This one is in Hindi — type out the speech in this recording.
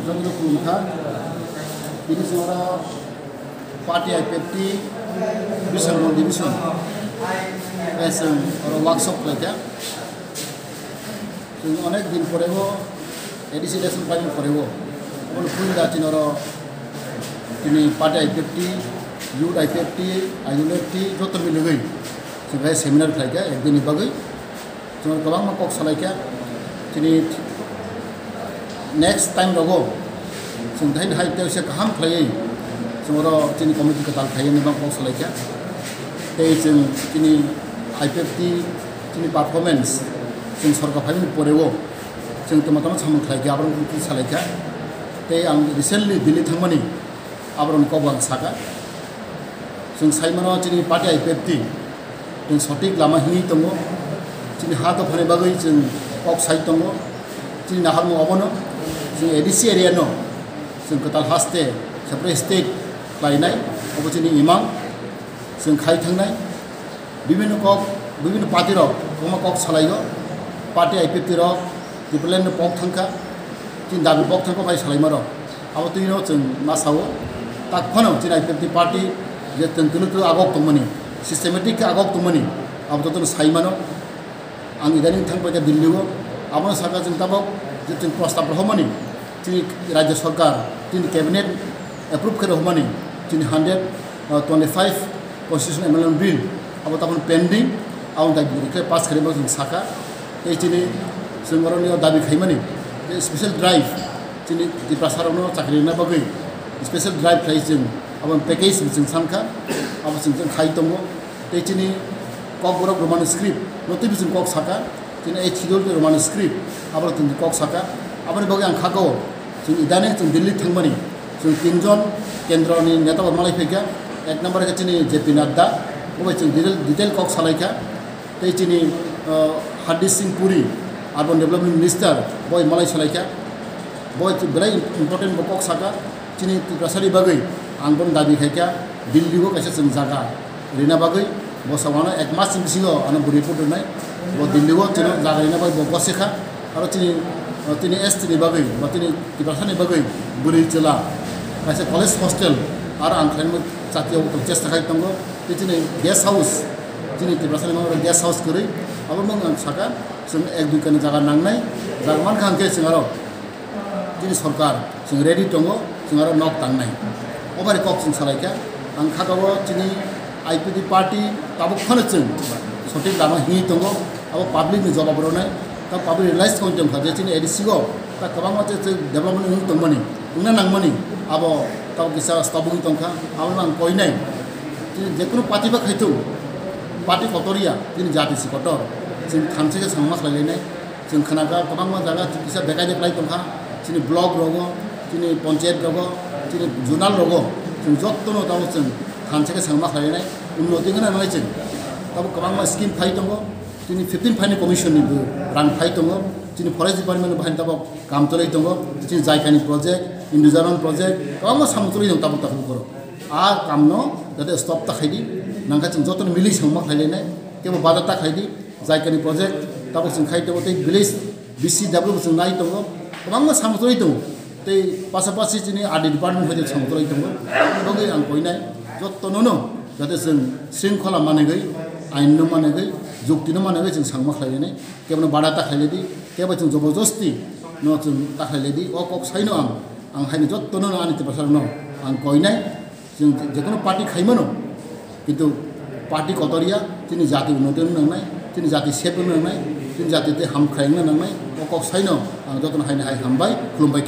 जोंनि खुलुमखा बिनि जोंरा पार्टी IPFT बिसांगन डिविजन जों वर्कशप खालायखा जों अनेक दिन परेबो एडिसि इलेक्शन फाइल परेबो उन फुल दाचिन दिनै party IPFT youth IPFT IUFT जत मिलगै जों बे सेमिनार खालायखा एक दिन बागै जों गोबां माकक सालायखा दिनै नेक्स्ट टाइम रगो जों दाइन हाइट एसे गाहाम खालायै जों दिनै कमिटि कताल खायो निबां कक सालायखा ते जों दिनै IPFT दिनै पारफरमेंस जों सरकार फाइल परेबो जों तमाम सामु खालायखा आब्रम कुटि सालायखा ते आं रिसेंटली दिल्ली थांमानि आब्रम कबां साका जों साइमनो दिनै पार्टी IPFT जों सटिक लामा हिनि दङ दिनै हा दफानि बागै जों कक साइड दङ दिनै नाहारमो अबनो जों एडिसि एरिया न जों कताल हास्ते सेपारेट स्टेट लायनाय अब दिनै इमां जों खाय थांनाय विभिन्न पार्टी रक कमा कक सालायो पार्टी IPFT रक डिपेलेन्ड पक थांखा दिन दाबि पक थांखा फाय सालायमा रक अब तुइनो जों मा सावो ताकफानो दिनै IPFT पार्टी जे तंतुलु आगक दंमोनि सिस्टेमेटिक आगक दंमोनि अब तो साइमानो आं इदानीं थांबाय दिल्लीआव आबनो साका जों ताबक जे जों प्रस्ताब रहमानि दिनै राज्य सरकार दिनै कैबिनेट एप्रुव करे रहमानि दिनै 125 कन्स्टिट्यूशन एमेंडमेंट बिल अब तबन पेंडिंग आं दाबि पास करेबो जों साका ए दिनै जों अरनियाव दाबि खायमानि स्पेशल ड्राइव दिनै दिप्रासारावनो चाकरिना बागै स्पेशल ड्राइव खाय जों अब पैकेज जों सानखा अब जों खाय दङ ते दिनै कक बरक रोमान स्क्रिप्ट नोटिबो जों कक साका दिनै ए थिदल रोमान स्क्रिप्ट अब जों कक साका आबनि बागै आं खागौ जों इदानीं जों दिल्ली थांमानि जों तीनजन केन्द्रनि नेता मालाय फैखा एक नम्बर के दिनै JP नड्डा बय जों डिटेल कक सालायखा ते दिनै Hardeep Singh Puri urban development minister बय मालाय सालायखा बय बिराद इम्पर्टेन्ट कक साका दिनै त्रिपुरासानि बागै आंबो दाबि खायखा दिल्लीआव कैसे जों जागा ओरैना बागै बसावानो एक मास सिगाङाव आं रिपर्ट होनाय दिल्लीआव जों जागायना बागै बसेखा आरो दिनै ST नि बागै बा दिनै त्रिपुरासानि बागै बुरै जिल्ला कैसे कलेज हस्टेल आरो आं खालामनो जातियाव चेष्टा खालाम दङ दिनै गेस्ट हाउस दिनै त्रिपुरासानि माबा गेस्ट हाउस करै आरो आं साका जों एक दुइखानि जागा नांनाय जागा मान खांखे जों आरो दिनै सरकार जों रेडि दङ जों आरो नक थांनाय अबारि कक जों सालायखा आं खागावो दिनै IPFT पार्टी ताबुक फानो जों सटिक लामा हिनि दङ अब पाब्लिकनि जवाब रनाय ता पाब्लिक रियलाइज खालामदों जे दिनै एडिसिगो ता गोबां मानसि डेभलपमेन्ट दंमोनि बुंना नांमोनि अब ताव किसा स्टबुं दंखा आं कयनाय दिनै जेकुनु पार्टी बा खायथौ पार्टी कटरिया दिनै जाति सिकटर जों थामसेके सांमा खालायनाय जों खोनागा गोबां जागा किसा बेकाय देखाय दंखा दिनै ब्लक रगो दिनै पन्चायत रगो दिनै जुनाल रगो जों जत्तनो ताव जों थामसेके सांमा खालायनाय उन्नति गोनां नालाय जों ताव गोबां स्किम फाय दङ दिनै 15 फाइनि कमिसननिबो रां फाय दङ दिनै फरेस्ट डिपार्टमेन्ट बाहाय ताव काम चलै दङ दिनै जायखानि प्रोजेक्ट इन्डिजारन प्रोजेक्ट गोबां सामचलै दङ ताव ताव करो आ कामनो जाते स्टप ताखायदि नांगा जों जत्तनो मिलि सांमा खालायनाय केबो बादा ताखायदि जायखानि प्रोजेक्ट ताव जों खाय दङ ते विलेज BC डेभलप जों नाय दङ गोबां सामचलै दङ ते पासापासि दिनै आदि डिपार्टमेन्ट होदो सामचलै दङ बगै आं कयनाय जत्तनो जाते जों श्रृंखला मानेगै आइन मानेगै जुक्तिनो मानेगै जों सांमा खालायनाय केबो बादा ताखायलेदि केबो जों जबरदस्ती न जों ताखायलेदि अ कक साइनो आं हायनो जत्तनो आनि त्रिपुरासारनो आं कयनाय जों जेकुनु पार्टी खायमोनो किन्तु पार्टी कटरिया दिनै जाति उन्नति नांनाय दिनै जाति सेफ नांनाय दिनै जाति हामख्रायनो नांनाय अ कक साइनो आं जत्तनो हायनो हामबाय खुलुमबाय।